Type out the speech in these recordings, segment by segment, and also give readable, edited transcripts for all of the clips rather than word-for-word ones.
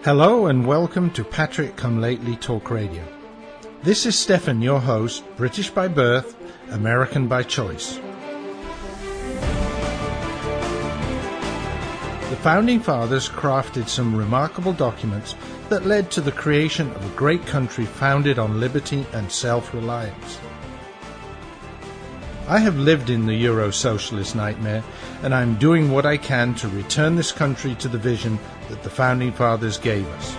Hello and welcome to Patrick Come Lately Talk Radio. This is Stefan, your host, British by birth, American by choice. The Founding Fathers crafted some remarkable documents that led to the creation of a great country founded on liberty and self-reliance. I have lived in the Euro-socialist nightmare, and I'm doing what I can to return this country to the vision that the Founding Fathers gave us.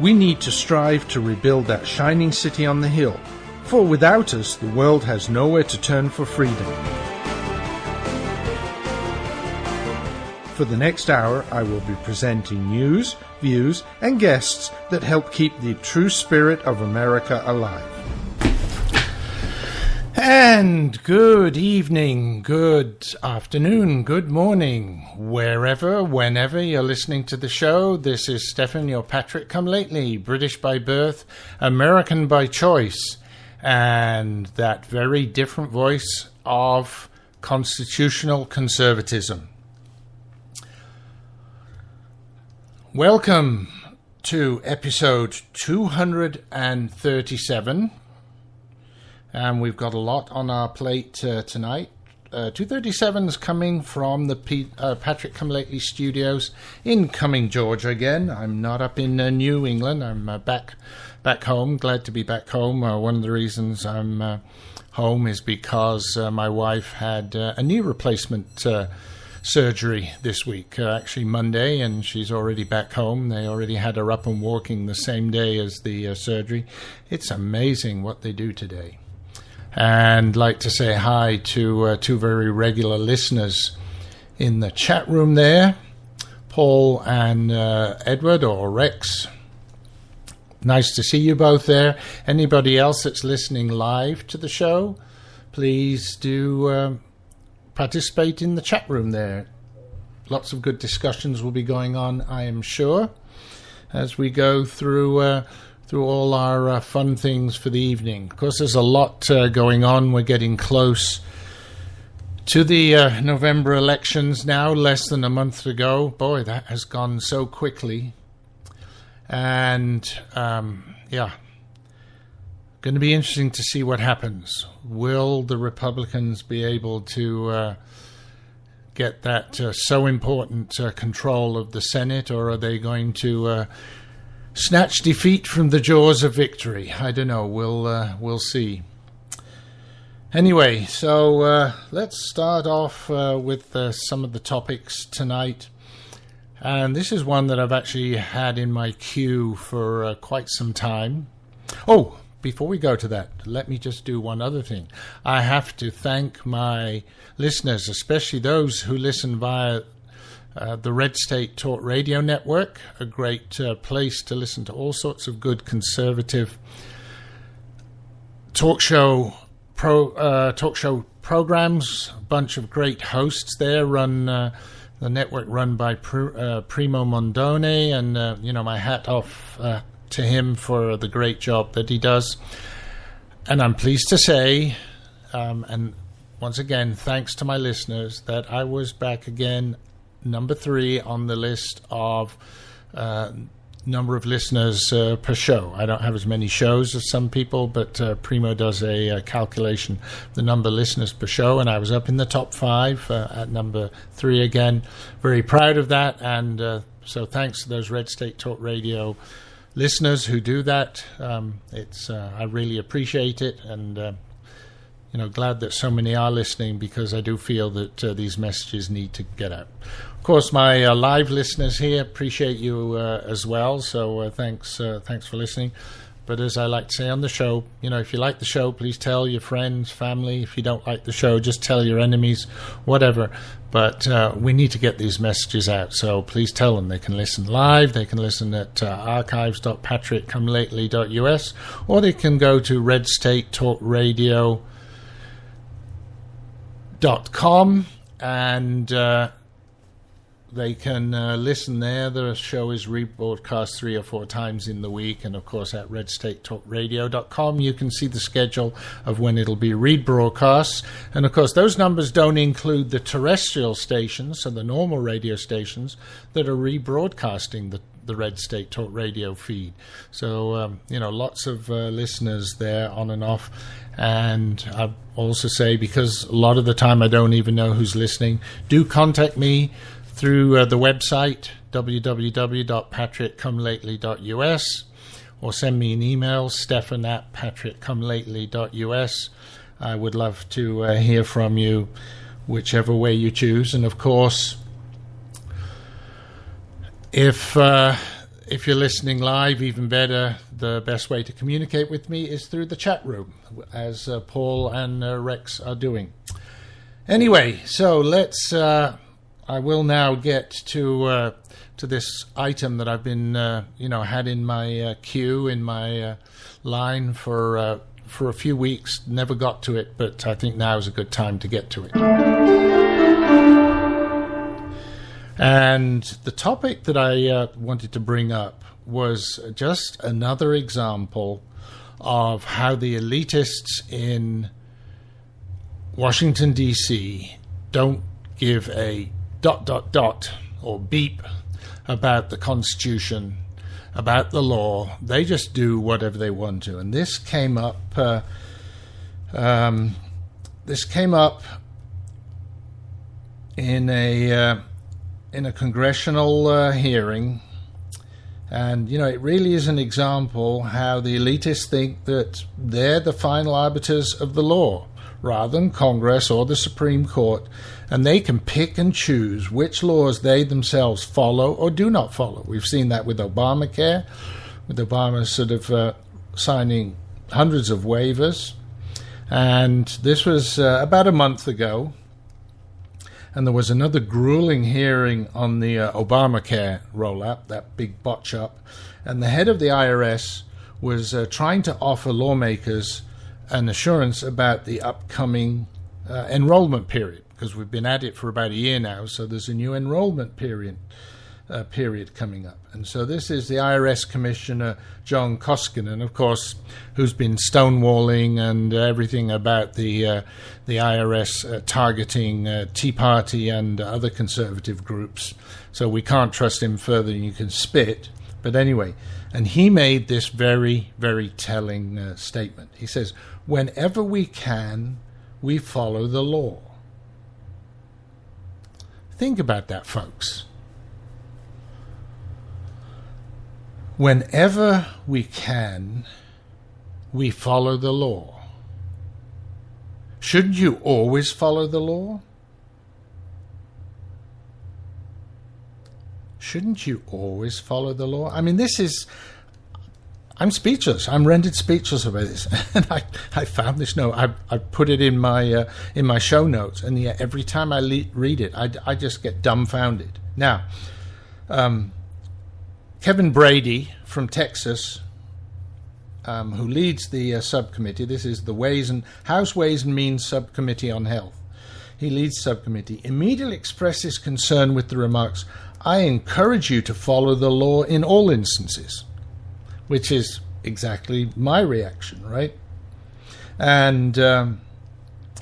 We need to strive to rebuild that shining city on the hill, for without us, the world has nowhere to turn for freedom. For the next hour, I will be presenting news, views, and guests that help keep the true spirit of America alive. And good evening, good afternoon, good morning, wherever, whenever you're listening to the show. This is Stefan, your Patrick Come Lately, British by birth, American by choice, and that very different voice of constitutional conservatism. Welcome to episode 237. And we've got a lot on our plate tonight. 237 is coming from the Patrick Come Lately studios in Cumming, Georgia again. I'm not up in New England. I'm back home. Glad to be back home. One of the reasons I'm home is because my wife had a knee replacement surgery this week, actually Monday, and she's already back home. They already had her up and walking the same day as the surgery. It's amazing what they do today. And like to say hi to two very regular listeners in the chat room there, Paul and Edward, or Rex. Nice to see you both there. Anybody else that's listening live to the show, please do participate in the chat room there. Lots of good discussions will be going on, I am sure, as we go through all our fun things for the evening. Of course, there's a lot going on. We're getting close to the November elections now, less than a month to go. Boy, that has gone so quickly. And, going to be interesting to see what happens. Will the Republicans be able to get that so important control of the Senate, or are they going to snatch defeat from the jaws of victory? I don't know. We'll see. Anyway, so let's start off with some of the topics tonight. And this is one that I've actually had in my queue for quite some time. Oh, before we go to that, let me just do one other thing. I have to thank my listeners, especially those who listen via the Red State Talk Radio Network, a great place to listen to all sorts of good conservative talk show programs. A bunch of great hosts there. The network run by Primo Mondone, and my hat off to him for the great job that he does. And I'm pleased to say, and once again, thanks to my listeners, that I was back again, number 3 on the list of number of listeners per show. I don't have as many shows as some people, but Primo does a calculation, the number of listeners per show, and I was up in the top 5 at number 3 again. Very proud of that, and so thanks to those Red State Talk Radio listeners who do that. I really appreciate it, and glad that so many are listening, because I do feel that these messages need to get out. Of course, my live listeners here, appreciate you as well, so thanks for listening. But as I like to say on the show, if you like the show, please tell your friends, family. If you don't like the show, just tell your enemies, whatever. But we need to get these messages out, so please tell them. They can listen live, they can listen at archives.patrickcomelately.us, or they can go to redstatetalkradio.com and they can listen there. The show is rebroadcast 3 or 4 times in the week. And, of course, at redstatetalkradio.com, you can see the schedule of when it'll be rebroadcast. And, of course, those numbers don't include the terrestrial stations, so the normal radio stations that are rebroadcasting the Red State Talk Radio feed. So, lots of listeners there on and off. And I also say, because a lot of the time I don't even know who's listening, do contact me through the website, www.patrickcomelately.us, or send me an email, stefan@patrickcomelately.us. I would love to hear from you, whichever way you choose. And, of course, if you're listening live, even better, the best way to communicate with me is through the chat room, as Paul and Rex are doing. Anyway, so let's... I will now get to this item that I've been, had in my queue, in my line for a few weeks. Never got to it, but I think now is a good time to get to it. And the topic that I wanted to bring up was just another example of how the elitists in Washington, D.C. don't give a ... or beep about the Constitution, about the law. They just do whatever they want to. And this came up. In a congressional hearing, and it really is an example how the elitists think that they're the final arbiters of the law, rather than Congress or the Supreme Court, and they can pick and choose which laws they themselves follow or do not follow. We've seen that with Obamacare, with Obama sort of signing hundreds of waivers, and this was about a month ago, and there was another grueling hearing on the Obamacare rollout, that big botch up, and the head of the IRS was trying to offer lawmakers an assurance about the upcoming enrollment period, because we've been at it for about a year now, so there's a new enrollment period coming up. And so this is the IRS Commissioner John Koskinen, of course, who's been stonewalling and everything about the IRS targeting Tea Party and other conservative groups. So we can't trust him further than you can spit. But anyway, and he made this very, very telling statement. He says, "Whenever we can, we follow the law." Think about that, folks. Whenever we can, we follow the law. Shouldn't you always follow the law? Shouldn't you always follow the law? I mean, I'm speechless. I'm rendered speechless about this. And I found this note. I put it in my show notes. And yet every time I read it, I just get dumbfounded. Now, Kevin Brady from Texas, who leads the subcommittee. This is the House Ways and Means Subcommittee on Health. He leads subcommittee. Immediately expresses concern with the remarks, "I encourage you to follow the law in all instances," which is exactly my reaction, right? And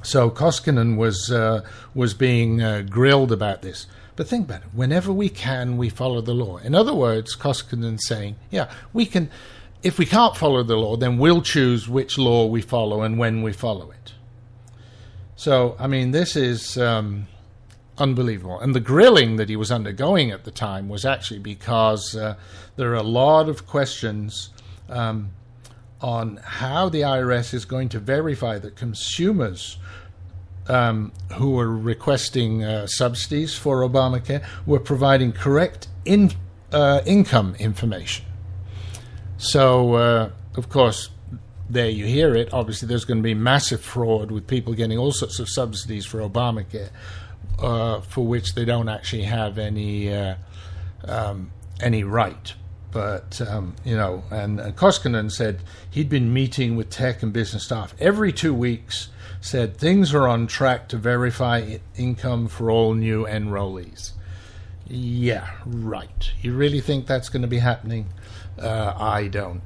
so Koskinen was being grilled about this. But think about it. Whenever we can, we follow the law. In other words, Koskinen's saying, yeah, we can. If we can't follow the law, then we'll choose which law we follow and when we follow it. So, I mean, this is unbelievable. And the grilling that he was undergoing at the time was actually because there are a lot of questions on how the IRS is going to verify that consumers who are requesting subsidies for Obamacare were providing correct income information. So, of course, there you hear it. Obviously, there's going to be massive fraud with people getting all sorts of subsidies for Obamacare, for which they don't actually have any right. But, and Koskinen said he'd been meeting with tech and business staff every 2 weeks, said things are on track to verify income for all new enrollees. Yeah, right. You really think that's going to be happening? I don't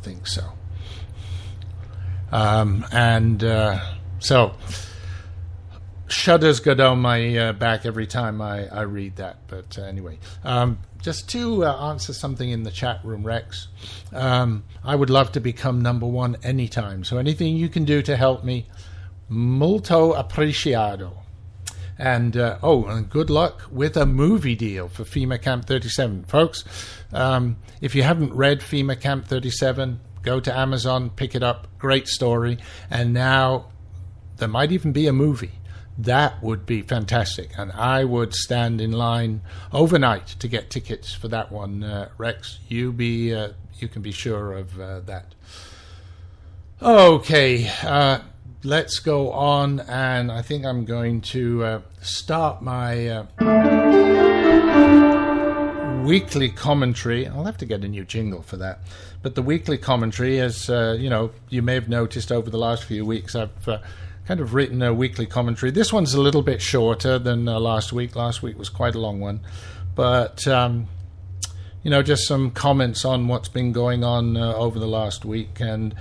think so. So shudders go down my back every time I read that. But anyway, just to answer something in the chat room, Rex, I would love to become number one anytime. So anything you can do to help me, molto appreciado. And and good luck with a movie deal for FEMA Camp 37. Folks, if you haven't read FEMA Camp 37, go to Amazon, pick it up. Great story. And now there might even be a movie. That would be fantastic. And I would stand in line overnight to get tickets for that one, Rex. You can be sure of that. Okay. Let's go on, and I think I'm going to start my weekly commentary. I'll have to get a new jingle for that. But the weekly commentary, as you may have noticed over the last few weeks, I've kind of written a weekly commentary. This one's a little bit shorter than last week. Last week was quite a long one. But, just some comments on what's been going on over the last week. And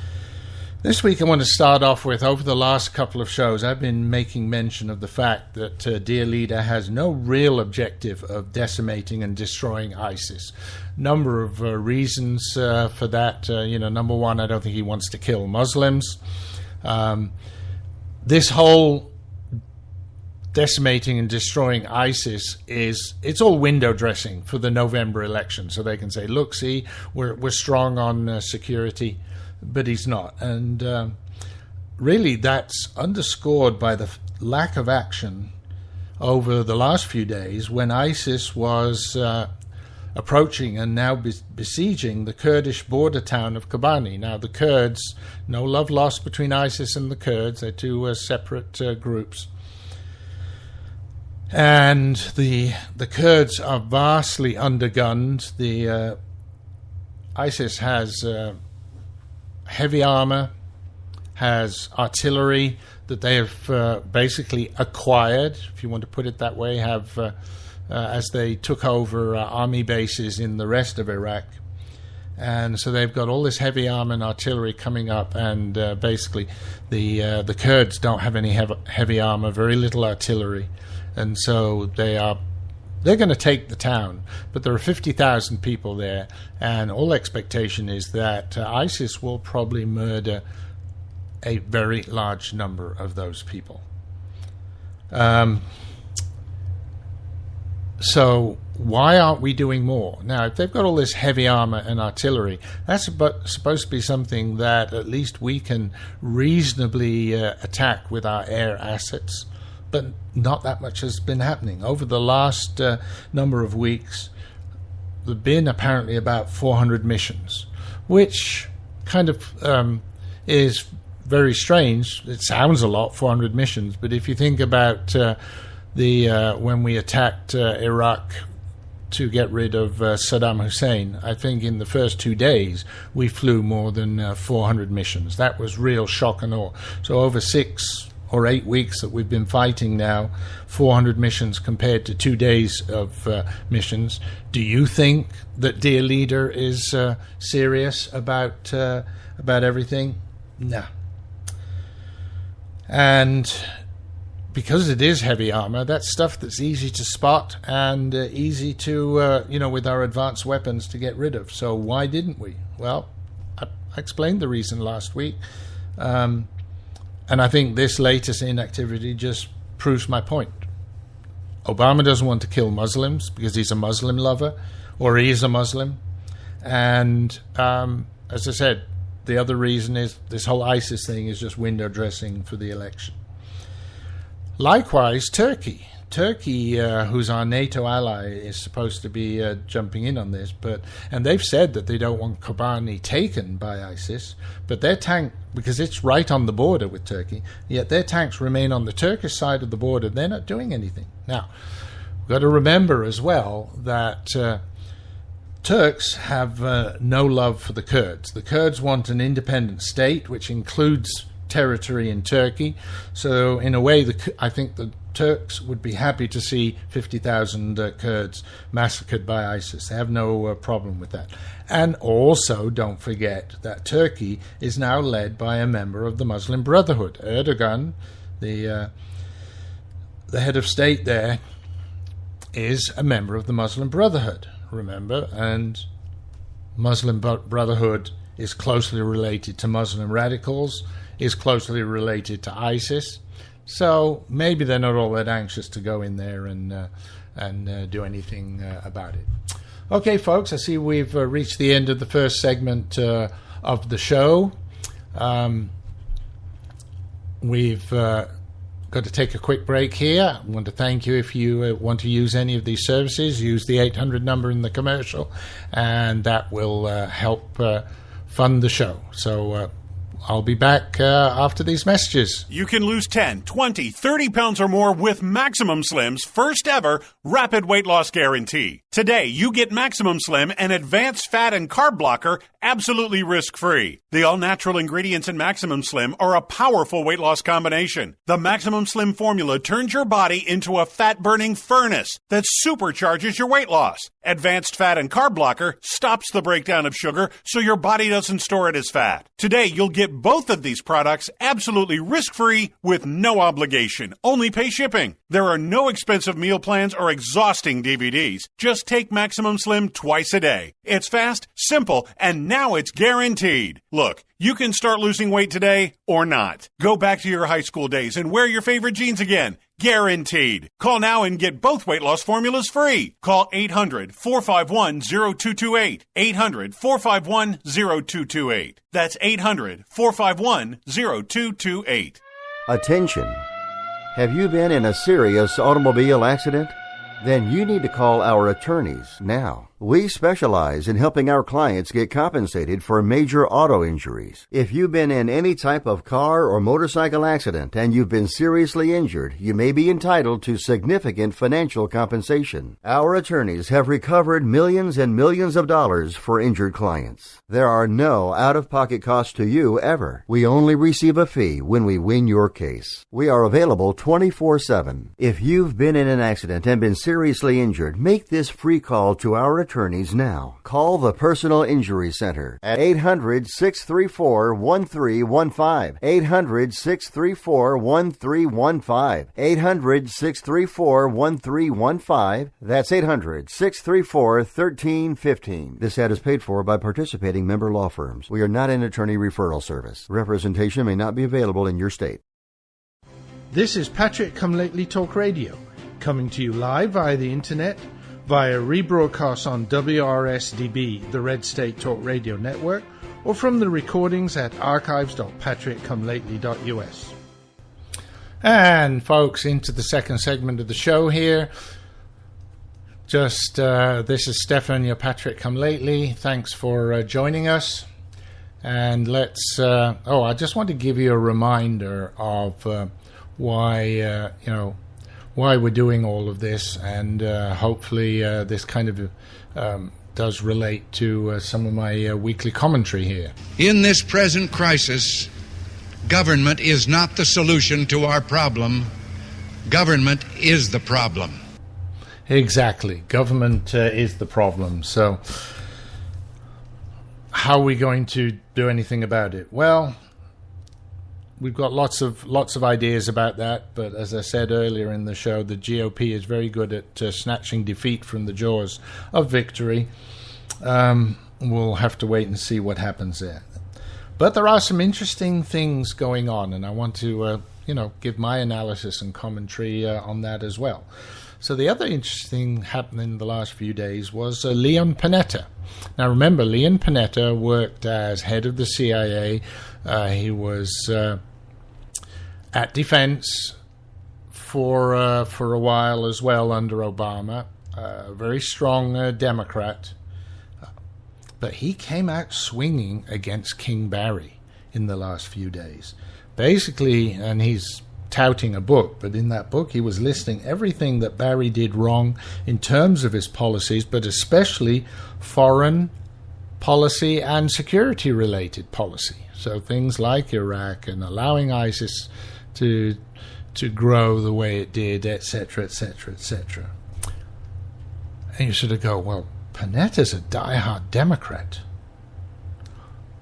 this week I want to start off with, over the last couple of shows, I've been making mention of the fact that Dear Leader has no real objective of decimating and destroying ISIS. Number of reasons for that. Number one, I don't think he wants to kill Muslims. This whole decimating and destroying ISIS it's all window dressing for the November election. So they can say, look, see, we're strong on security. But he's not. And really that's underscored by the lack of action over the last few days when ISIS was approaching and now besieging the Kurdish border town of Kobani. Now the Kurds, no love lost between ISIS and the Kurds. They're two separate groups. And the Kurds are vastly undergunned. The ISIS has heavy armor, has artillery that they have basically acquired, if you want to put it that way, as they took over army bases in the rest of Iraq. And so they've got all this heavy armor and artillery coming up, and basically the Kurds don't have any heavy armor, very little artillery, and so they're going to take the town, but there are 50,000 people there, and all expectation is that ISIS will probably murder a very large number of those people. So why aren't we doing more? Now, if they've got all this heavy armor and artillery, that's supposed to be something that at least we can reasonably attack with our air assets. But not that much has been happening. Over the last number of weeks, there have been apparently about 400 missions, which kind of is very strange. It sounds a lot, 400 missions, but if you think about when we attacked Iraq to get rid of Saddam Hussein, I think in the first 2 days we flew more than 400 missions. That was real shock and awe. So over 6 or 8 weeks that we've been fighting now, 400 missions compared to 2 days of missions. Do you think that Dear Leader is serious about everything? No. And because it is heavy armor, that's stuff that's easy to spot and easy to, with our advanced weapons to get rid of. So why didn't we? Well, I explained the reason last week. And I think this latest inactivity just proves my point. Obama doesn't want to kill Muslims because he's a Muslim lover, or he is a Muslim. And as I said, the other reason is this whole ISIS thing is just window dressing for the election. Likewise, Turkey. Turkey, who's our NATO ally, is supposed to be jumping in on this, and they've said that they don't want Kobani taken by ISIS, but their tank, because it's right on the border with Turkey, yet their tanks remain on the Turkish side of the border. They're not doing anything. Now, we've got to remember as well that Turks have no love for the Kurds. The Kurds want an independent state, which includes territory in Turkey. So in a way, I think the Turks would be happy to see 50,000 Kurds massacred by ISIS. They have no problem with that. And also, don't forget that Turkey is now led by a member of the Muslim Brotherhood. Erdogan, the head of state there, is a member of the Muslim Brotherhood, remember, and Muslim Brotherhood is closely related to Muslim radicals, is closely related to ISIS. So maybe they're not all that anxious to go in there and do anything about it. Okay, folks, I see we've reached the end of the first segment of the show. We've got to take a quick break here. I want to thank you. If you want to use any of these services, use the 800 number in the commercial, and that will help fund the show. So I'll be back after these messages. You can lose 10, 20, 30 pounds or more with Maximum Slim's first ever rapid weight loss guarantee. Today, you get Maximum Slim, an advanced fat and carb blocker, absolutely risk-free. The all-natural ingredients in Maximum Slim are a powerful weight loss combination. The Maximum Slim formula turns your body into a fat-burning furnace that supercharges your weight loss. Advanced fat and carb blocker stops the breakdown of sugar so your body doesn't store it as fat. Today, you'll get both of these products absolutely risk-free with no obligation. Only pay shipping. There are no expensive meal plans or exhausting DVDs. Just take Maximum Slim twice a day. It's fast, simple, and now it's guaranteed. Look, you can start losing weight today or not. Go back to your high school days and wear your favorite jeans again. Guaranteed. Call now and get both weight loss formulas free. Call 800-451-0228. 800-451-0228. That's 800-451-0228. Attention. Have you been in a serious automobile accident? Then you need to call our attorneys now. We specialize in helping our clients get compensated for major auto injuries. If you've been in any type of car or motorcycle accident and you've been seriously injured, you may be entitled to significant financial compensation. Our attorneys have recovered millions and millions of dollars for injured clients. There are no out-of-pocket costs to you ever. We only receive a fee when we win your case. We are available 24/7. If you've been in an accident and been seriously injured, make this free call to our attorneys now. Call the Personal Injury Center at 800-634-1315. 800-634-1315. 800-634-1315. That's 800-634-1315. This ad is paid for by participating member law firms. We are not an attorney referral service. Representation may not be available in your state. This is Patrick Come Lately Talk Radio, coming to you live via the internet, via rebroadcast on WRSDB, the Red State Talk Radio Network, or from the recordings at archives.patrickcomelately.us. And folks, into the second segment of the show here. This is Stefan, your Patrick Come Lately. Thanks for joining us. And let's, I just want to give you a reminder of why we're doing all of this, and hopefully this kind of does relate to some of my weekly commentary here. In this present crisis, government is not the solution to our problem. Government is the problem. Exactly. Government is the problem. So how are we going to do anything about it? Well, we've got lots of ideas about that, but as I said earlier in the show, the GOP is very good at snatching defeat from the jaws of victory. We'll have to wait and see what happens there. But there are some interesting things going on, and I want to give my analysis and commentary on that as well. So the other interesting thing happening in the last few days was Leon Panetta. Now remember, Leon Panetta worked as head of the CIA. He was at Defense for a while as well under Obama. A very strong Democrat. But he came out swinging against King Barry in the last few days. Basically, and he's touting a book, but in that book he was listing everything that Barry did wrong in terms of his policies, but especially foreign policy and security-related policy. So things like Iraq and allowing ISIS to grow the way it did, etc., etc., etc. And you sort of go, well, Panetta's a diehard Democrat.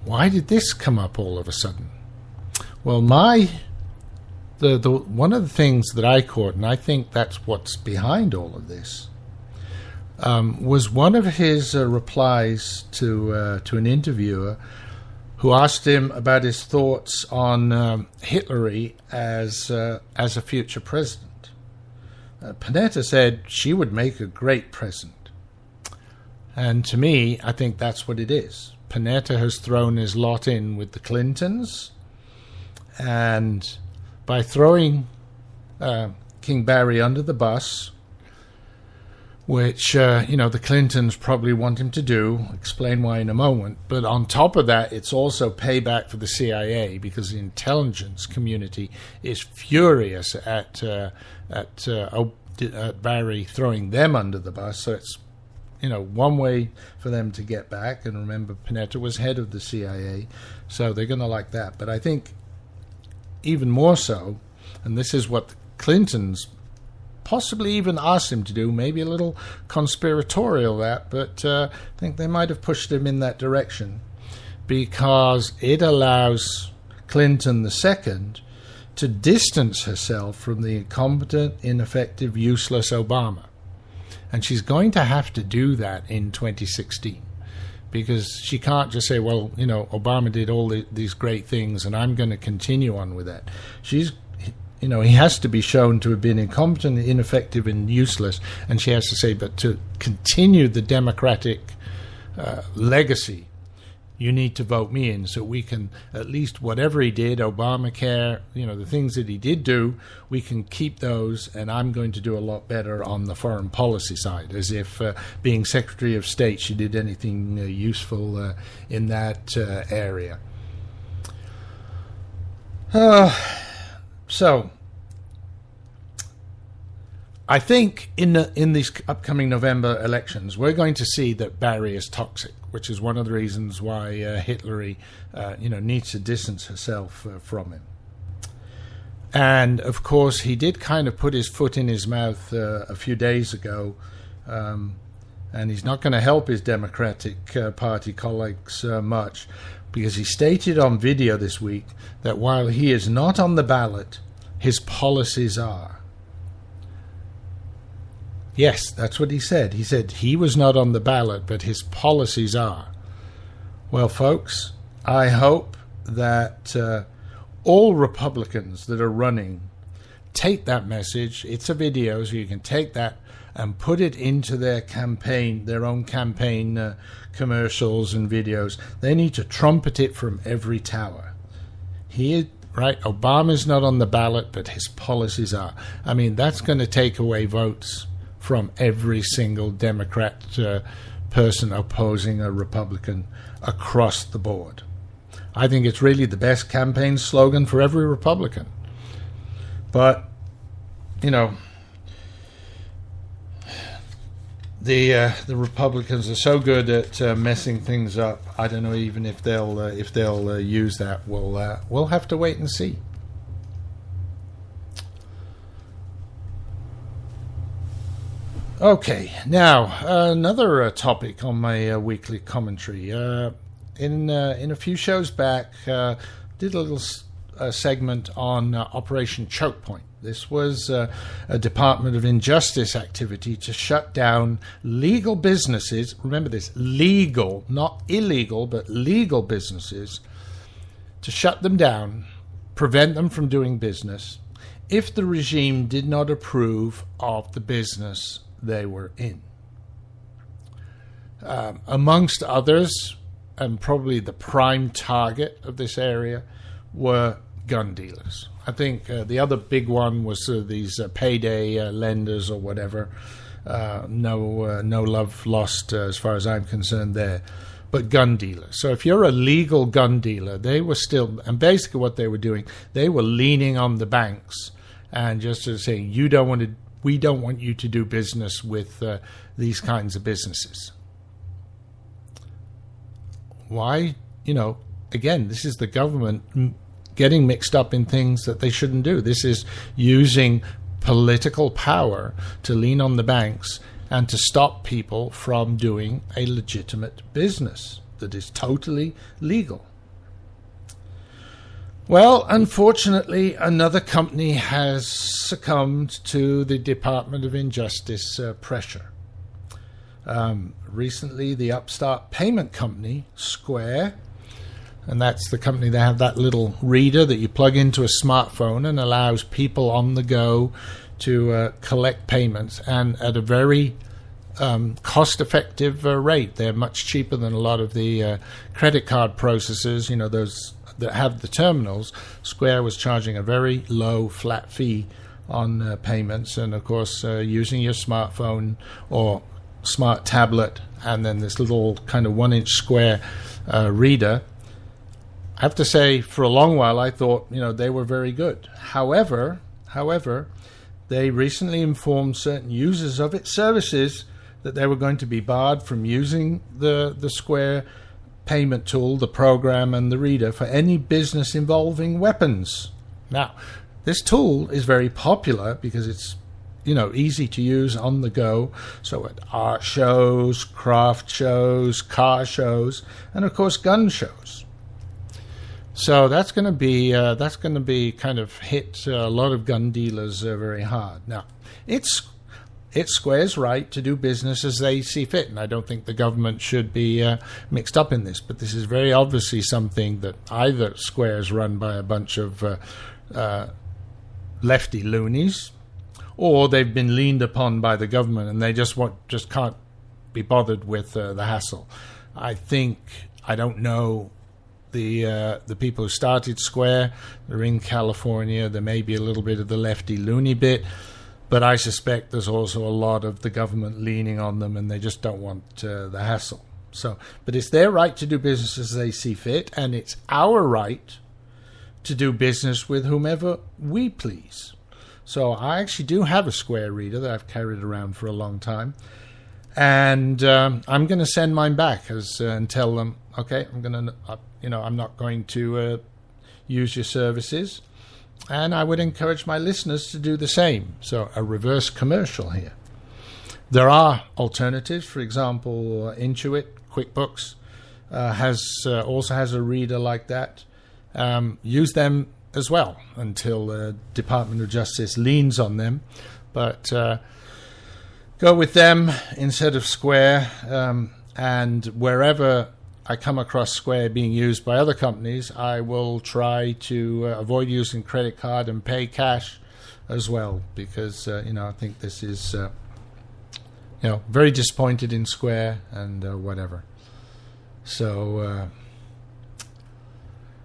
Why did this come up all of a sudden? Well, one of the things that I caught, and I think that's what's behind all of this, was one of his replies to an interviewer who asked him about his thoughts on Hillary as a future president. Panetta said she would make a great president. And to me, I think that's what it is. Panetta has thrown his lot in with the Clintons, and by throwing King Barry under the bus, which, the Clintons probably want him to do, explain why in a moment. But on top of that, it's also payback for the CIA, because the intelligence community is furious at Barry throwing them under the bus. So it's, one way for them to get back. And remember, Panetta was head of the CIA, so they're going to like that. But I think even more so, and this is what the Clintons possibly even asked him to do, maybe a little conspiratorial but I think they might have pushed him in that direction, because it allows Clinton II to distance herself from the incompetent, ineffective, useless Obama. And she's going to have to do that in 2016, because she can't just say, well, Obama did all these great things and I'm going to continue on with that. He has to be shown to have been incompetent, ineffective, and useless, and she has to say, but to continue the Democratic legacy, you need to vote me in, so we can, at least whatever he did, Obamacare, the things that he did do, we can keep those, and I'm going to do a lot better on the foreign policy side, as if being Secretary of State, she did anything useful in that area. So, I think in these upcoming November elections, we're going to see that Barry is toxic, which is one of the reasons why Hillary, needs to distance herself from him. And of course, he did kind of put his foot in his mouth a few days ago, and he's not going to help his Democratic Party colleagues much, because he stated on video this week that while he is not on the ballot, his policies are. Yes, that's what he said. He said he was not on the ballot, but his policies are. Well, folks, I hope that all Republicans that are running take that message. It's a video, so you can take that and put it into their campaign, their own campaign commercials and videos. They need to trumpet it from every tower. Right, Obama's not on the ballot, but his policies are. I mean, that's going to take away votes from every single Democrat person opposing a Republican across the board. I think it's really the best campaign slogan for every Republican. But, the Republicans are so good at messing things up. I don't know even if they'll use that. We'll have to wait and see. Okay, now another topic on my weekly commentary. In a few shows back, did a little segment on Operation Choke Point. This was a Department of Injustice activity to shut down legal businesses. Remember this, legal, not illegal, but legal businesses, to shut them down, prevent them from doing business, if the regime did not approve of the business they were in. Amongst others, and probably the prime target of this area, were gun dealers. I think the other big one was these payday lenders or whatever. No love lost as far as I'm concerned there. But gun dealers. So if you're a legal gun dealer, they were still, and basically what they were doing, they were leaning on the banks and just sort of saying, we don't want you to do business with these kinds of businesses. why, again, this is the government getting mixed up in things that they shouldn't do. This is using political power to lean on the banks and to stop people from doing a legitimate business that is totally legal. Well, unfortunately, another company has succumbed to the Department of Injustice pressure. Recently, the upstart payment company, Square, and that's the company that have that little reader that you plug into a smartphone and allows people on the go to collect payments, and at a very cost-effective rate. They're much cheaper than a lot of the credit card processors, those that have the terminals. Square was charging a very low flat fee on payments, and of course using your smartphone or smart tablet and then this little kind of 1-inch square reader. I have to say, for a long while I thought they were very good. However, they recently informed certain users of its services that they were going to be barred from using the Square payment tool, the program, and the reader for any business involving weapons. Now, this tool is very popular because it's easy to use on the go. So at art shows, craft shows, car shows, and of course gun shows. So that's going to be kind of hit a lot of gun dealers very hard. Now, it's Square's right to do business as they see fit, and I don't think the government should be mixed up in this. But this is very obviously something that either Square's run by a bunch of lefty loonies, or they've been leaned upon by the government and they just can't be bothered with the hassle. I don't know the people who started Square. They're in California. There may be a little bit of the lefty loony bit, but I suspect there's also a lot of the government leaning on them, and they just don't want the hassle. But it's their right to do business as they see fit, and it's our right to do business with whomever we please. So I actually do have a Square reader that I've carried around for a long time, and I'm going to send mine back and tell them, okay, I'm not going to use your services, and I would encourage my listeners to do the same. So a reverse commercial here. There are alternatives. For example, Intuit, QuickBooks also has a reader like that. Use them as well until the Department of Justice leans on them. But go with them instead of Square. And wherever I come across Square being used by other companies, I will try to avoid using credit card and pay cash as well, because I think this is very disappointed in Square and whatever. So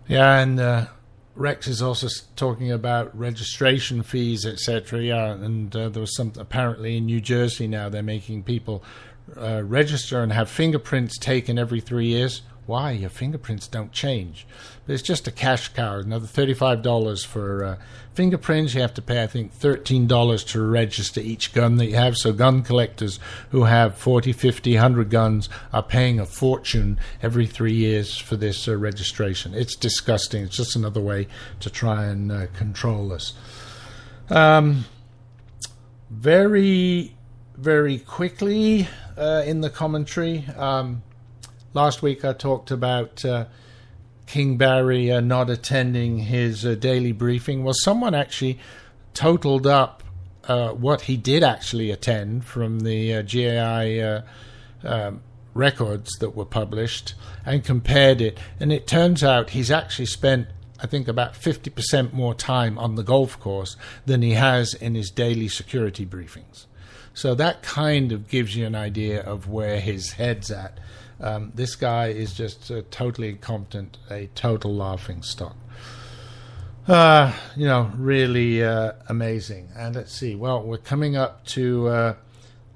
and Rex is also talking about registration fees, etc. And there was some apparently in New Jersey now they're making people register and have fingerprints taken every 3 years. Why? Your fingerprints don't change. But it's just a cash cow. Another $35 for fingerprints. You have to pay, I think, $13 to register each gun that you have. So gun collectors who have 40, 50, 100 guns are paying a fortune every 3 years for this registration. It's disgusting. It's just another way to try and control us. Very, very quickly in the commentary, last week I talked about King Barry not attending his daily briefing. Well, someone actually totaled up what he did actually attend from the GAI records that were published and compared it. And it turns out he's actually spent, I think, about 50% more time on the golf course than he has in his daily security briefings. So that kind of gives you an idea of where his head's at. This guy is just totally incompetent, a total laughing stock. Really amazing. And let's see. Well, we're coming up to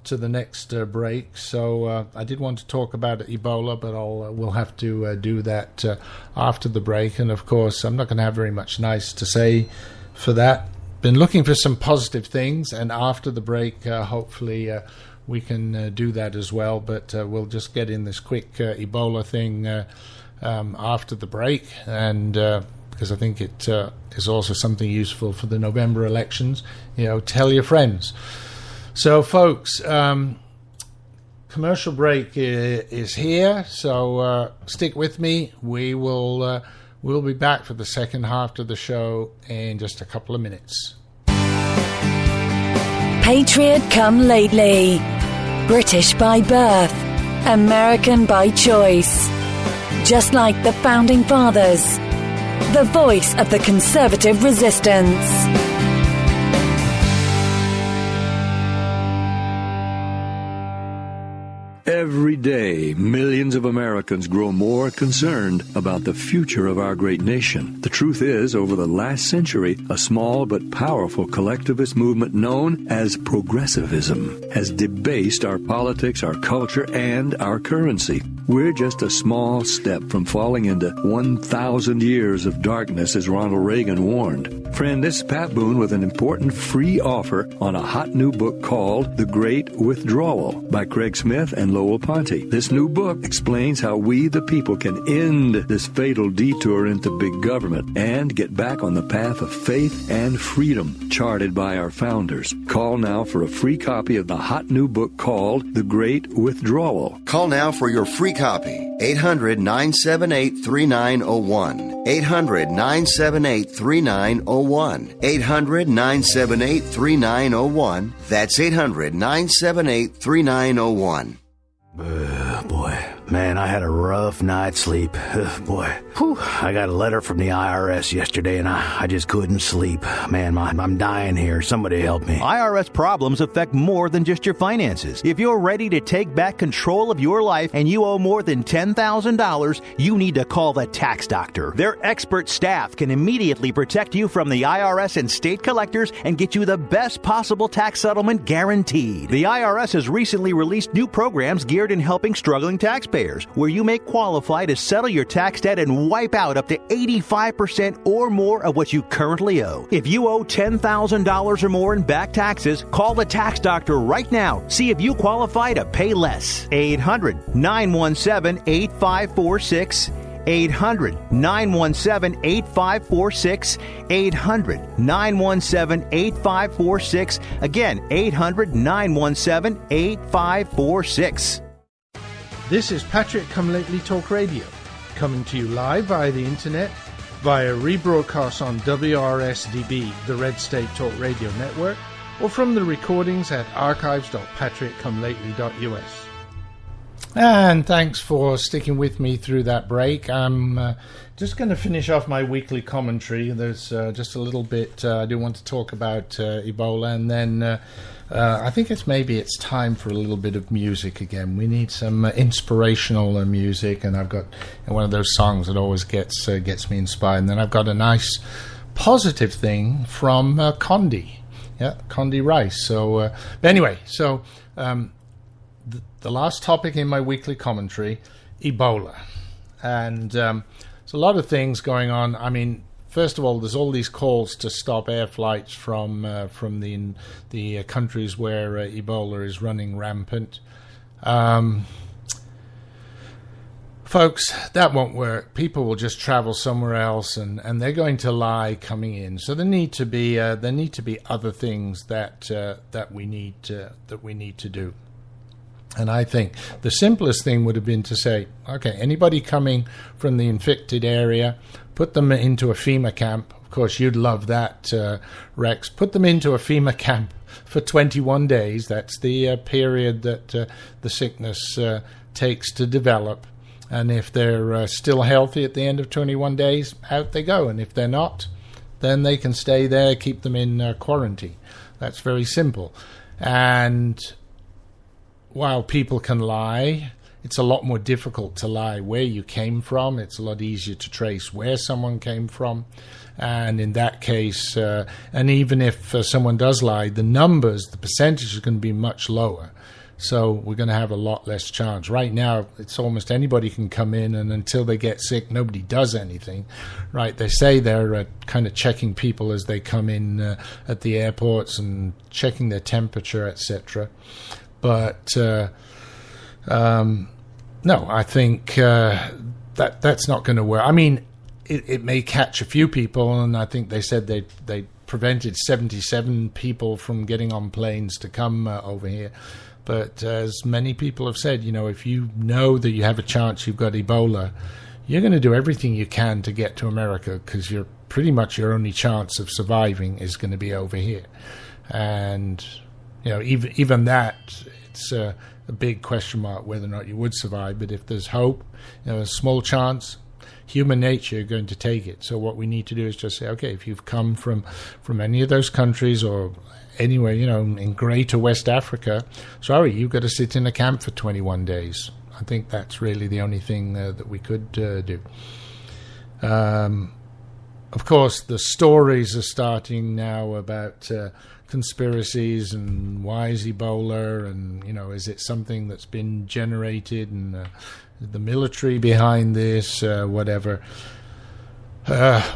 the next break. So I did want to talk about Ebola, but we'll have to do that after the break. And of course, I'm not going to have very much nice to say for that. Been looking for some positive things, and after the break, hopefully we can do that as well. But we'll just get in this quick Ebola thing after the break, and because I think it is also something useful for the November elections. Tell your friends. So, folks, commercial break is here, so stick with me. We'll be back for the second half of the show in just a couple of minutes. Patriot come lately. British by birth. American by choice. Just like the Founding Fathers. The voice of the conservative resistance. Every day, millions of Americans grow more concerned about the future of our great nation. The truth is, over the last century, a small but powerful collectivist movement known as progressivism has debased our politics, our culture, and our currency. We're just a small step from falling into 1,000 years of darkness, as Ronald Reagan warned. Friend, this is Pat Boone with an important free offer on a hot new book called The Great Withdrawal by Craig Smith and Lowell Ponte. This new book explains how we, the people, can end this fatal detour into big government and get back on the path of faith and freedom charted by our founders. Call now for a free copy of the hot new book called The Great Withdrawal. Call now for your free copy. 800-978-3901. 800-978-3901. 800-978-3901. That's 800-978-3901. Boy, man, I had a rough night's sleep. Boy, I got a letter from the IRS yesterday, and I just couldn't sleep. Man, I'm dying here. Somebody help me. IRS problems affect more than just your finances. If you're ready to take back control of your life and you owe more than $10,000, you need to call the Tax Doctor. Their expert staff can immediately protect you from the IRS and state collectors and get you the best possible tax settlement guaranteed. The IRS has recently released new programs geared in helping struggling taxpayers, where you may qualify to settle your tax debt and wipe out up to 85% or more of what you currently owe. If you owe $10,000 or more in back taxes, call the Tax Doctor right now. See if you qualify to pay less. 800-917-8546. 800-917-8546. 800-917-8546. Again, 800-917-8546. This is Patrick Come Lately Talk Radio, coming to you live via the internet, via rebroadcast on WRSDB, the Red State Talk Radio Network, or from the recordings at archives.patrickcomelately.us. And thanks for sticking with me through that break. I'm just going to finish off my weekly commentary. There's just a little bit I do want to talk about Ebola, and then I think it's time for a little bit of music again. We need some inspirational music, and I've got one of those songs that always gets me inspired. And then I've got a nice positive thing from Condi, Condi Rice. So, but anyway, so the last topic in my weekly commentary, Ebola, and there's a lot of things going on. I mean, first of all, there's all these calls to stop air flights from the countries where Ebola is running rampant. Folks, that won't work. People will just travel somewhere else, and they're going to lie coming in. So there need to be other things that we need to do. And I think the simplest thing would have been to say, okay, anybody coming from the infected area, put them into a FEMA camp. Of course, you'd love that, Rex. Put them into a FEMA camp for 21 days. That's the period that the sickness takes to develop. And if they're still healthy at the end of 21 days, out they go. And if they're not, then they can stay there, keep them in quarantine. That's very simple. And while people can lie, it's a lot more difficult to lie where you came from. It's a lot easier to trace where someone came from. And in that case, and even if someone does lie, the percentage is going to be much lower. So we're going to have a lot less chance. Right now, it's almost anybody can come in, and until they get sick, nobody does anything. Right? They say they're kind of checking people as they come in at the airports and checking their temperature, etc. But no, I think that's not going to work. I mean, it may catch a few people, and I think they said they prevented 77 people from getting on planes to come over here. But as many people have said, if you know that you have a chance you've got Ebola, you're going to do everything you can to get to America, because you're pretty much your only chance of surviving is going to be over here. And even that, it's a big question mark whether or not you would survive. But if there's hope, a small chance, human nature, you're going to take it. So what we need to do is just say, okay, if you've come from any of those countries or anywhere, in Greater West Africa, sorry, you've got to sit in a camp for 21 days. I think that's really the only thing that we could do. Of course, the stories are starting now about conspiracies and why is Ebola, and is it something that's been generated, and the military behind this, whatever.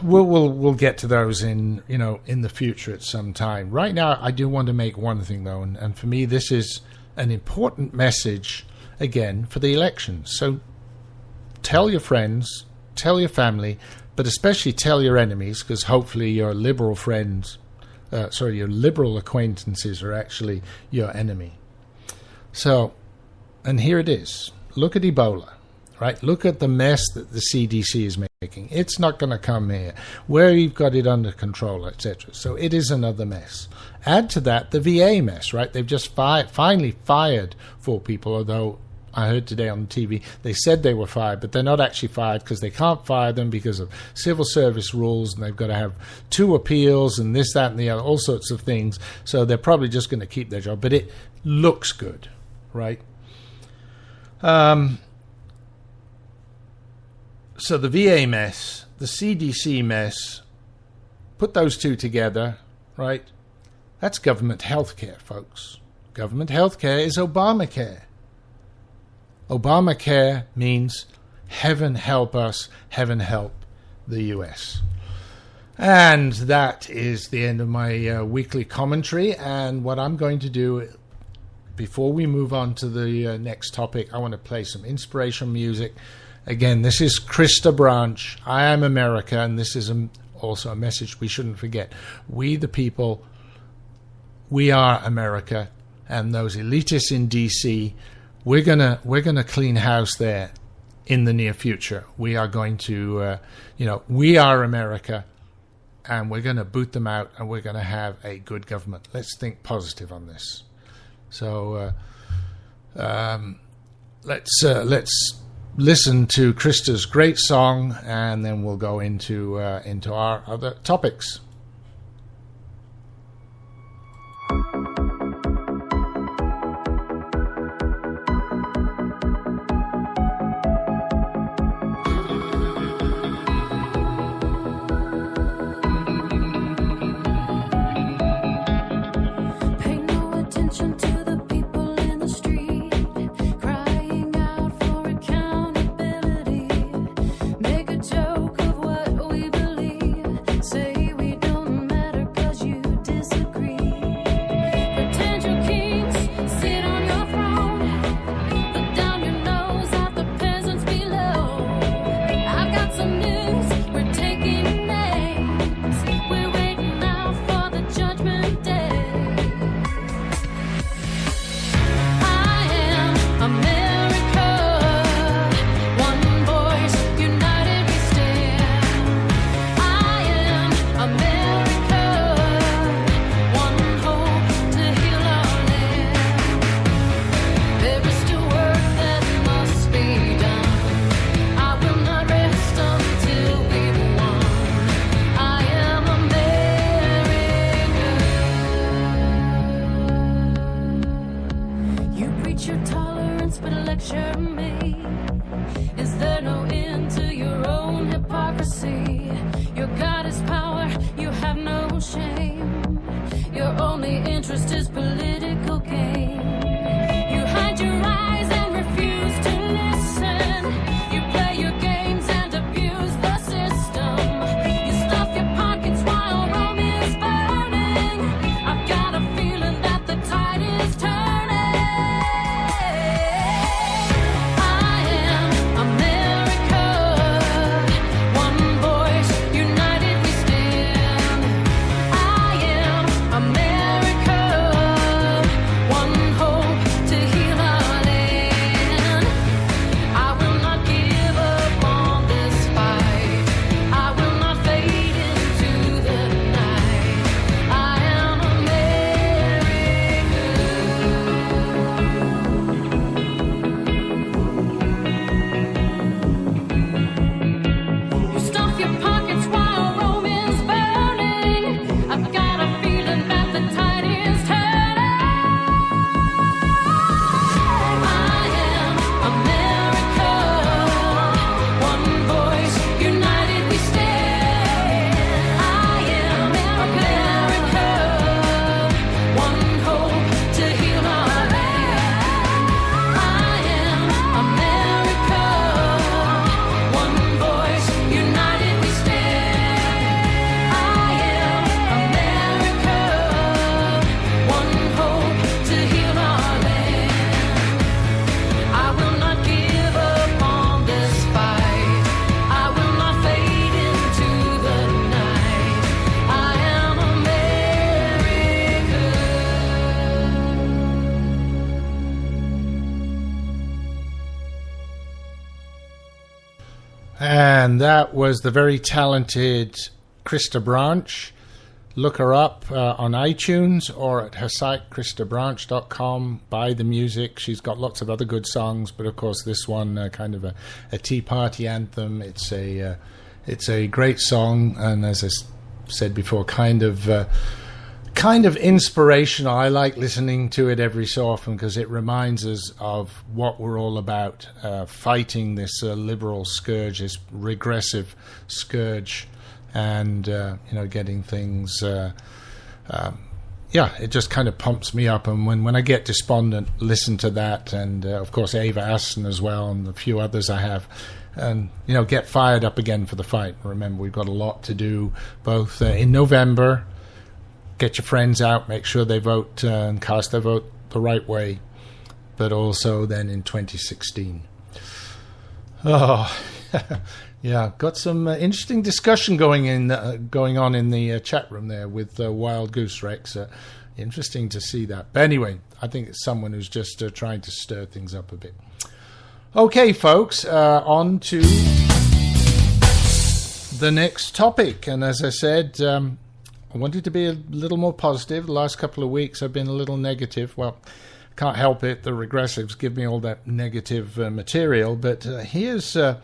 We'll get to those in the future at some time. Right now, I do want to make one thing though, and for me, this is an important message again for the elections. So tell your friends, tell your family, but especially tell your enemies, because hopefully your liberal friends, your liberal acquaintances are actually your enemy. So, and here it is. Look at Ebola, right? Look at the mess that the CDC is making. It's not going to come here. Where you've got it under control, etc. So it is another mess. Add to that the VA mess, right? They've just finally fired 4 people, although I heard today on TV they said they were fired, but they're not actually fired because they can't fire them because of civil service rules, and they've got to have 2 appeals and this, that, and the other, all sorts of things. So they're probably just going to keep their job, but it looks good, right? So the VA mess, the CDC mess, put those 2 together, right? That's government health care, folks. Government health care is Obamacare. Obamacare means heaven help us, heaven help the US. And that is the end of my weekly commentary. And what I'm going to do, before we move on to the next topic, I want to play some inspirational music. Again, this is Krista Branch, I Am America, and this is also a message we shouldn't forget. We the people, we are America, and those elitists in D.C., we're gonna clean house there in the near future. We are going to, we are America, and we're going to boot them out, and we're going to have a good government. Let's think positive on this. So let's listen to Krista's great song, and then we'll go into our other topics. Turning. And that was the very talented Krista Branch. Look her up on iTunes or at her site, kristabranch.com. Buy the music. She's got lots of other good songs, but of course this one, kind of a Tea Party anthem. It's a great song, and as I said before, kind of inspirational. I like listening to it every so often because it reminds us of what we're all about, fighting this liberal scourge, this regressive scourge, and getting things. It just kind of pumps me up. And when I get despondent, listen to that, and of course Ava Aston as well, and a few others I have, and get fired up again for the fight. Remember, we've got a lot to do, both in November. Get your friends out, make sure they vote and cast their vote the right way, but also then in 2016. Oh, yeah, got some interesting discussion going on in the chat room there with Wild Goose Rex. Interesting to see that. But anyway, I think it's someone who's just trying to stir things up a bit. Okay, folks, on to the next topic. And as I said, I wanted to be a little more positive. The last couple of weeks I've been a little negative. Well, can't help it. The regressives give me all that negative material. But here's a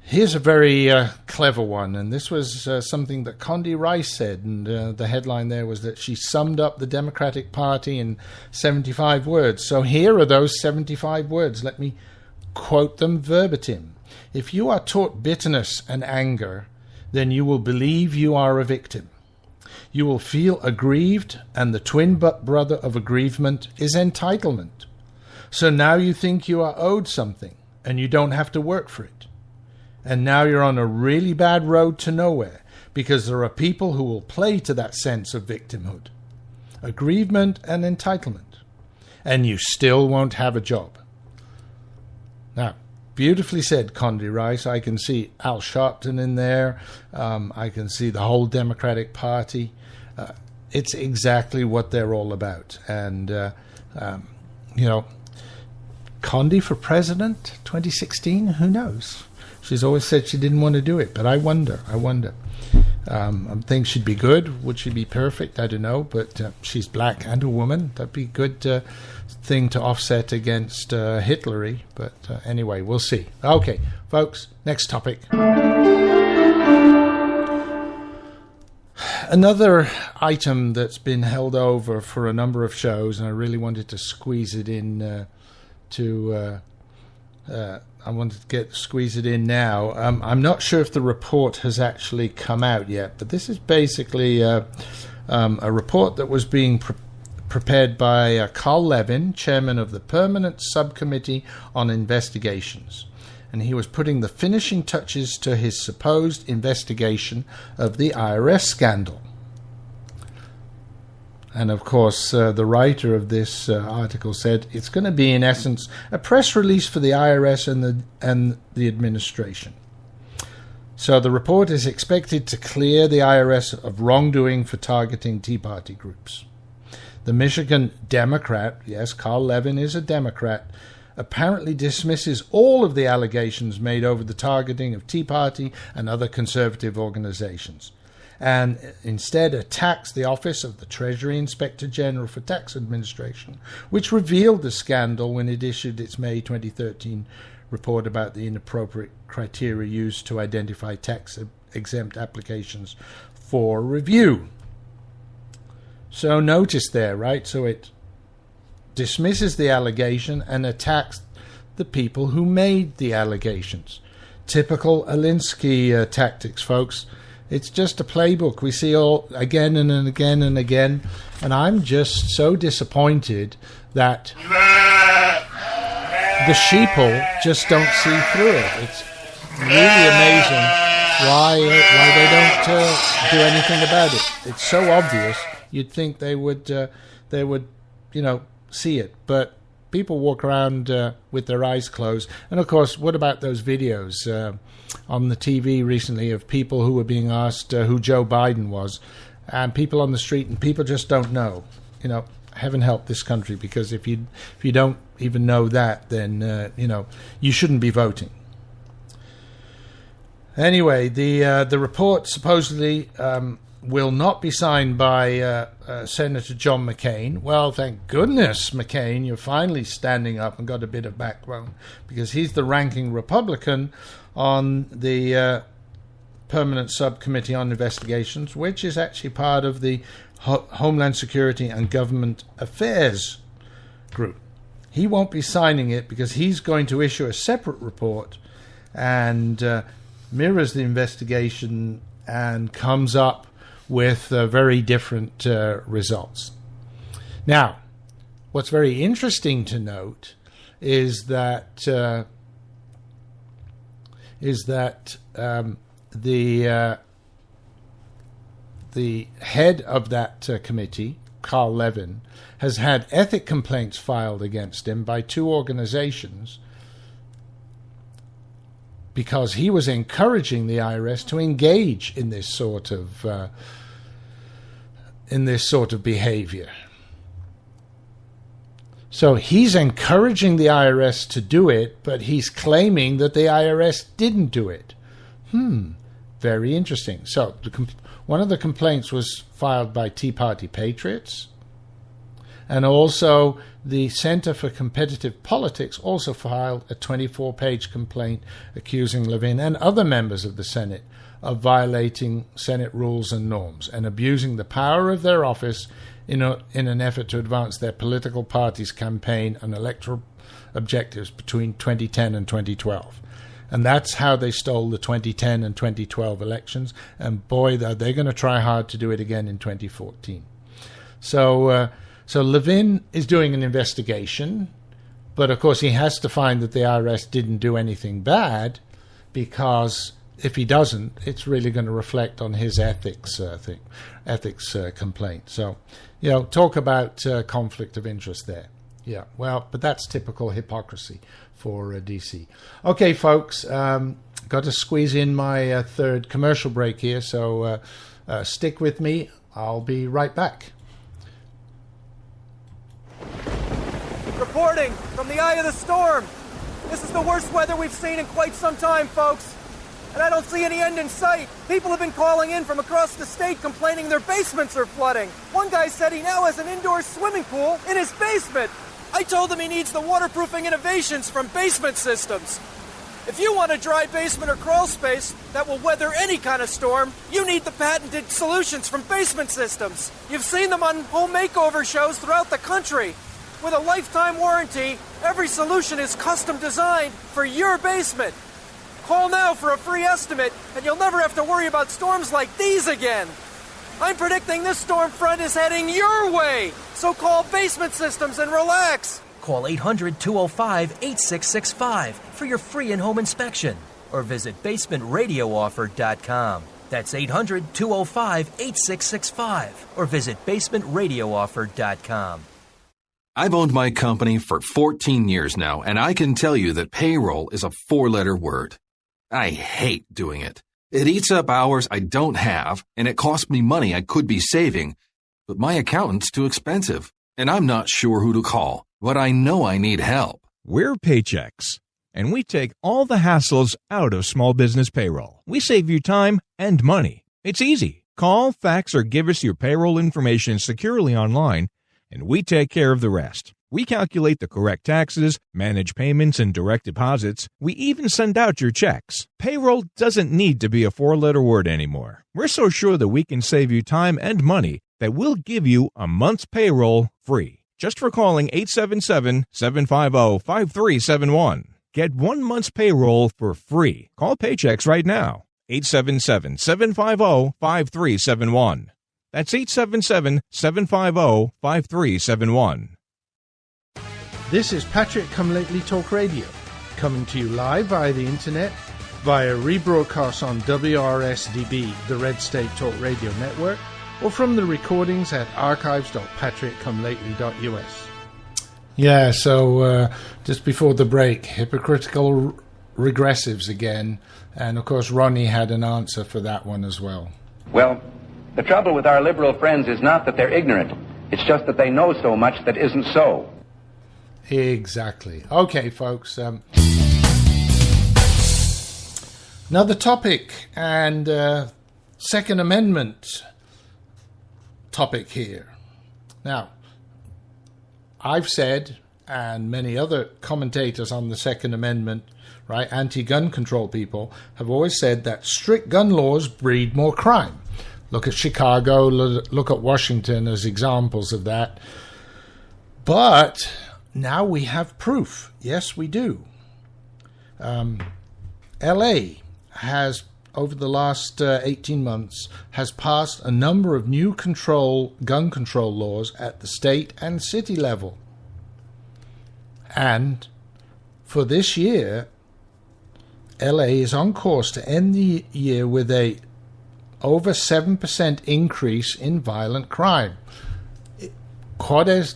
very clever one. And this was something that Condi Rice said. And the headline there was that she summed up the Democratic Party in 75 words. So here are those 75 words. Let me quote them verbatim. If you are taught bitterness and anger, then you will believe you are a victim. You will feel aggrieved, and the twin brother of aggrievement is entitlement. So now you think you are owed something, and you don't have to work for it. And now you're on a really bad road to nowhere, because there are people who will play to that sense of victimhood, aggrievement and entitlement, and you still won't have a job. Now, beautifully said, Condi Rice. I can see Al Sharpton in there. I can see the whole Democratic Party. It's exactly what they're all about. And, Condi for president 2016, who knows? She's always said she didn't want to do it, but I wonder. I think she'd be good. Would she be perfect? I don't know, but she's black and a woman. That'd be a good thing to offset against Hitlery. But anyway, we'll see. Okay, folks, next topic. Another item that's been held over for a number of shows, and I really wanted to squeeze it in squeeze it in now. I'm not sure if the report has actually come out yet, but this is basically a report that was being prepared by Carl Levin, chairman of the Permanent Subcommittee on Investigations. And he was putting the finishing touches to his supposed investigation of the IRS scandal. And of course, the writer of this article said it's going to be, in essence, a press release for the IRS and the administration. So the report is expected to clear the IRS of wrongdoing for targeting Tea Party groups. The Michigan Democrat, yes, Carl Levin is a Democrat, apparently dismisses all of the allegations made over the targeting of Tea Party and other conservative organizations, and instead attacks the Office of the Treasury Inspector General for Tax Administration, which revealed the scandal when it issued its May 2013 report about the inappropriate criteria used to identify tax-exempt applications for review. So notice there, right? So it dismisses the allegation and attacks the people who made the allegations. Typical Alinsky tactics, folks. It's just a playbook we see all again and again and again, and I'm just so disappointed that the sheeple just don't see through it. It's really amazing why they don't do anything about it. It's so obvious. You'd think they would see it, but people walk around with their eyes closed. And of course, what about those videos on the TV recently of people who were being asked who Joe Biden was, and people on the street, and people just don't know. Heaven help this country, because if you don't even know that, then you shouldn't be voting. Anyway, the report supposedly will not be signed by Senator John McCain. Well, thank goodness, McCain, you're finally standing up and got a bit of backbone, because he's the ranking Republican on the Permanent Subcommittee on Investigations, which is actually part of the Homeland Security and Government Affairs group. He won't be signing it because he's going to issue a separate report and mirrors the investigation and comes up with very different results. Now, what's very interesting to note is that the head of that committee, Carl Levin, has had ethic complaints filed against him by two organizations because he was encouraging the IRS to engage in this sort of behavior. So he's encouraging the IRS to do it, but he's claiming that the IRS didn't do it. Very interesting. So one of the complaints was filed by Tea Party Patriots, and also the Center for Competitive Politics also filed a 24-page complaint accusing Levin and other members of the Senate of violating Senate rules and norms and abusing the power of their office in an effort to advance their political party's campaign and electoral objectives between 2010 and 2012. And that's how they stole the 2010 and 2012 elections. And boy, they're going to try hard to do it again in 2014. So Levin is doing an investigation, but of course he has to find that the IRS didn't do anything bad, because if he doesn't, it's really going to reflect on his ethics complaint. So, talk about conflict of interest there. Yeah, well, but that's typical hypocrisy for DC. Okay, folks, got to squeeze in my third commercial break here, so stick with me. I'll be right back. Reporting from the eye of the storm. This is the worst weather we've seen in quite some time, folks. And I don't see any end in sight. People have been calling in from across the state complaining their basements are flooding. One guy said he now has an indoor swimming pool in his basement. I told him he needs the waterproofing innovations from Basement Systems. If you want a dry basement or crawl space that will weather any kind of storm, you need the patented solutions from Basement Systems. You've seen them on home makeover shows throughout the country. With a lifetime warranty, every solution is custom designed for your basement. Call now for a free estimate, and you'll never have to worry about storms like these again. I'm predicting this storm front is heading your way, so call Basement Systems and relax. Call 800-205-8665 for your free in-home inspection, or visit basementradiooffer.com. That's 800-205-8665, or visit basementradiooffer.com. I've owned my company for 14 years now, and I can tell you that payroll is a 4-letter word. I hate doing it. It eats up hours I don't have, and it costs me money I could be saving. But my accountant's too expensive, and I'm not sure who to call. But I know I need help. We're Paychex, and we take all the hassles out of small business payroll. We save you time and money. It's easy. Call, fax, or give us your payroll information securely online, and we take care of the rest. We calculate the correct taxes, manage payments and direct deposits. We even send out your checks. Payroll doesn't need to be a 4-letter word anymore. We're so sure that we can save you time and money that we'll give you a month's payroll free, just for calling 877-750-5371. Get 1 month's payroll for free. Call Paychex right now. 877-750-5371. That's 877-750-5371. This is Patrick Come Lately Talk Radio, coming to you live via the internet, via rebroadcast on WRSDB, the Red State Talk Radio Network, or from the recordings at archives.patrickcomelately.us. Yeah, so just before the break, hypocritical regressives again, and of course Ronnie had an answer for that one as well. Well, the trouble with our liberal friends is not that they're ignorant, it's just that they know so much that isn't so. Exactly. Okay, folks. Another topic, and Second Amendment topic here. Now, I've said, and many other commentators on the Second Amendment, right, anti-gun control people, have always said that strict gun laws breed more crime. Look at Chicago, look at Washington as examples of that. But now we have proof. Yes, we do. LA has, over the last 18 months, has passed a number of new gun control laws at the state and city level. And for this year, LA is on course to end the year with a over 7% increase in violent crime. Quod est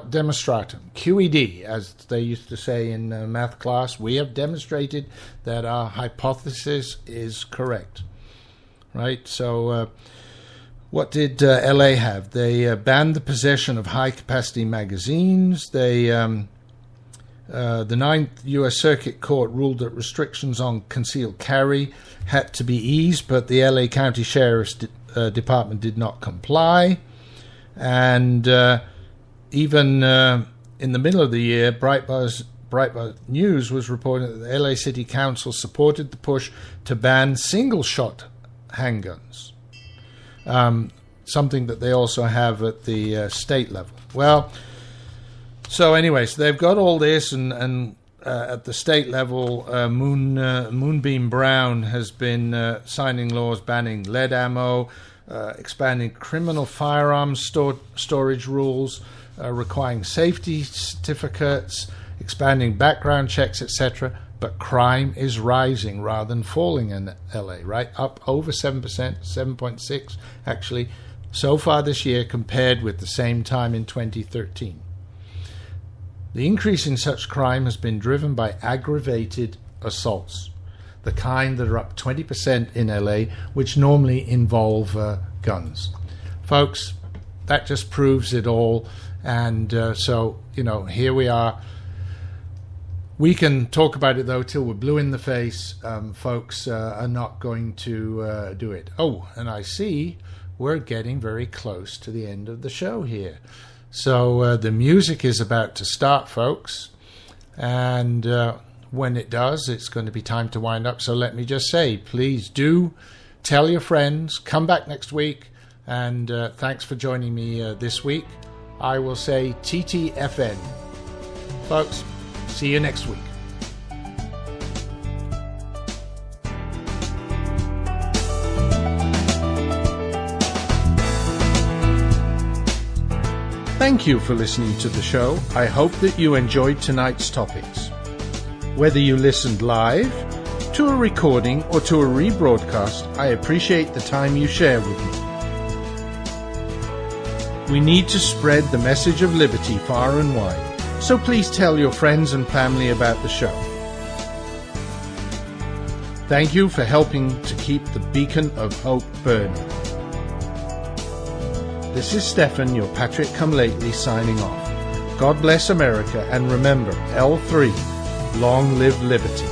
demonstratum, QED, as they used to say in math class. We have demonstrated that our hypothesis is correct. Right? So what did LA have? They banned the possession of high-capacity magazines. They the Ninth U.S. Circuit Court ruled that restrictions on concealed carry had to be eased, but the LA County Sheriff's Department did not comply. And even in the middle of the year, Breitbart News was reporting that the LA City Council supported the push to ban single-shot handguns, something that they also have at the state level. Well, so anyway, so they've got all this, and at the state level, Moonbeam Brown has been signing laws banning lead ammo, expanding criminal firearms storage rules, requiring safety certificates, expanding background checks, etc. But crime is rising rather than falling in LA, right? Up over 7%, 7.6% actually, so far this year compared with the same time in 2013. The increase in such crime has been driven by aggravated assaults, the kind that are up 20% in LA, which normally involve guns. Folks, that just proves it all. And so, here we are. We can talk about it, though, till we're blue in the face. Folks are not going to do it. Oh, and I see we're getting very close to the end of the show here. So the music is about to start, folks. And when it does, it's going to be time to wind up. So let me just say, please do tell your friends. Come back next week. And thanks for joining me this week. I will say TTFN. Folks, see you next week. Thank you for listening to the show. I hope that you enjoyed tonight's topics. Whether you listened live, to a recording, or to a rebroadcast, I appreciate the time you share with me. We need to spread the message of liberty far and wide, so please tell your friends and family about the show. Thank you for helping to keep the beacon of hope burning. This is Stefan, your Patrick Come Lately, signing off. God bless America, and remember, L3, long live liberty.